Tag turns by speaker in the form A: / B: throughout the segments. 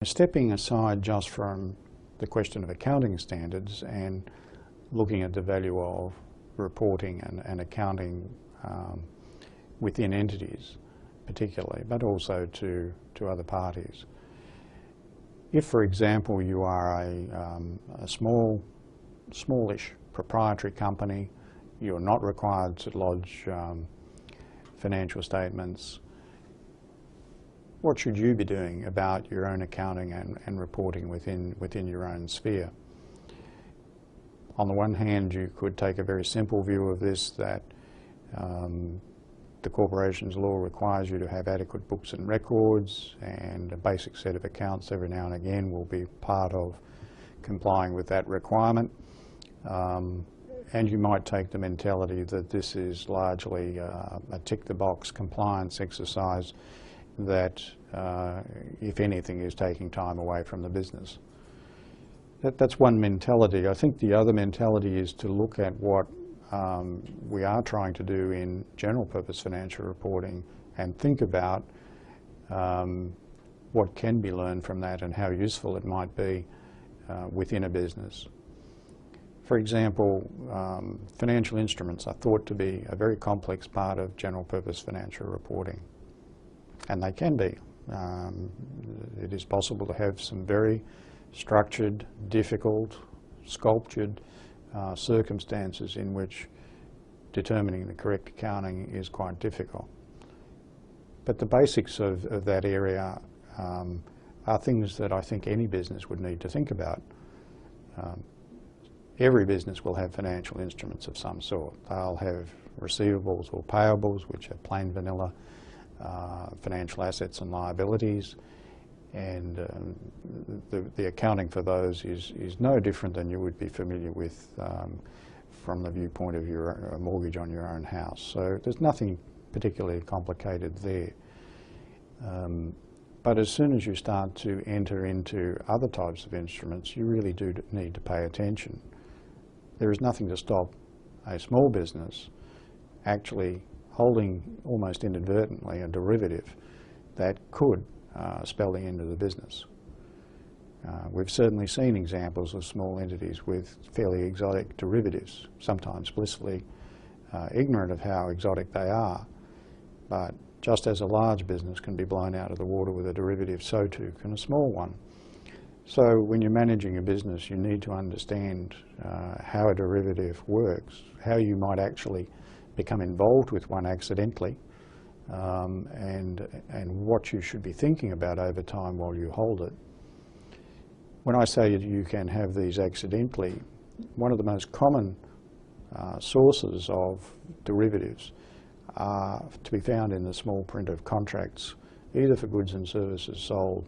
A: Stepping aside just from the question of accounting standards and looking at the value of reporting and accounting within entities particularly, but also to other parties. If, for example, you are a smallish proprietary company, you're not required to lodge financial statements, what should you be doing about your own accounting and reporting within your own sphere? On the one hand, you could take a very simple view of this, that the corporation's law requires you to have adequate books and records, and a basic set of accounts every now and again will be part of complying with that requirement. And you might take the mentality that this is largely a tick-the-box compliance exercise that, if anything, is taking time away from the business. That's one mentality. I think the other mentality is to look at what we are trying to do in general purpose financial reporting and think about what can be learned from that and how useful it might be within a business. For example, financial instruments are thought to be a very complex part of general purpose financial reporting, and they can be. It is possible to have some very structured, difficult, sculptured circumstances in which determining the correct accounting is quite difficult. But the basics of that area are things that I think any business would need to think about. Every business will have financial instruments of some sort. They'll have receivables or payables, which are plain vanilla financial assets and liabilities, and the accounting for those is no different than you would be familiar with from the viewpoint of your mortgage on your own house. So there's nothing particularly complicated there. But as soon as you start to enter into other types of instruments, you really do need to pay attention. There is nothing to stop a small business actually holding almost inadvertently a derivative that could spell the end of the business. We've certainly seen examples of small entities with fairly exotic derivatives, sometimes blissfully ignorant of how exotic they are. But just as a large business can be blown out of the water with a derivative, so too can a small one. So when you're managing a business, you need to understand how a derivative works, how you might actually become involved with one accidentally, and what you should be thinking about over time while you hold it. When I say you can have these accidentally, one of the most common sources of derivatives are to be found in the small print of contracts, either for goods and services sold,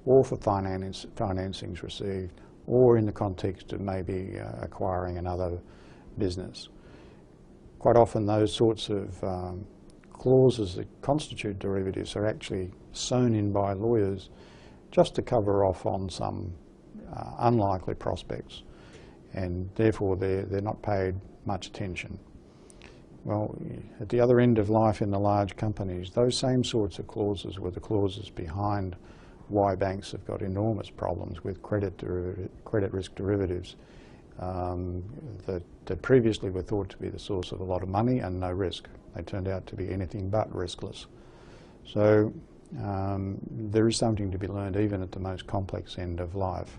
A: or for financings received, or in the context of maybe acquiring another business. Quite often those sorts of clauses that constitute derivatives are actually sewn in by lawyers just to cover off on some unlikely prospects, and therefore they're not paid much attention. Well, at the other end of life in the large companies, those same sorts of clauses were the clauses behind why banks have got enormous problems with credit risk derivatives that previously were thought to be the source of a lot of money and no risk. They turned out to be anything but riskless. So there is something to be learned even at the most complex end of life.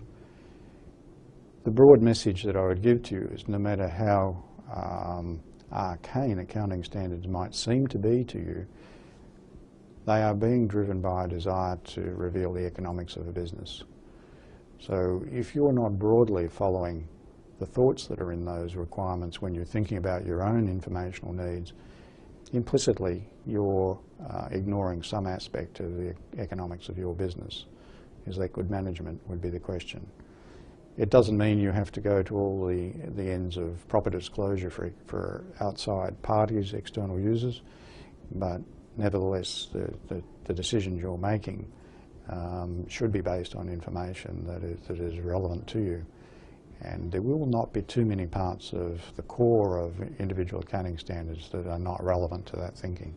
A: The broad message that I would give to you is, no matter how arcane accounting standards might seem to be to you, they are being driven by a desire to reveal the economics of a business. So if you're not broadly following the thoughts that are in those requirements when you're thinking about your own informational needs, implicitly you're ignoring some aspect of the economics of your business. Is that good management, would be the question. It doesn't mean you have to go to all the ends of proper disclosure for outside parties, external users, but nevertheless the decisions you're making should be based on information that is relevant to you. And there will not be too many parts of the core of individual accounting standards that are not relevant to that thinking.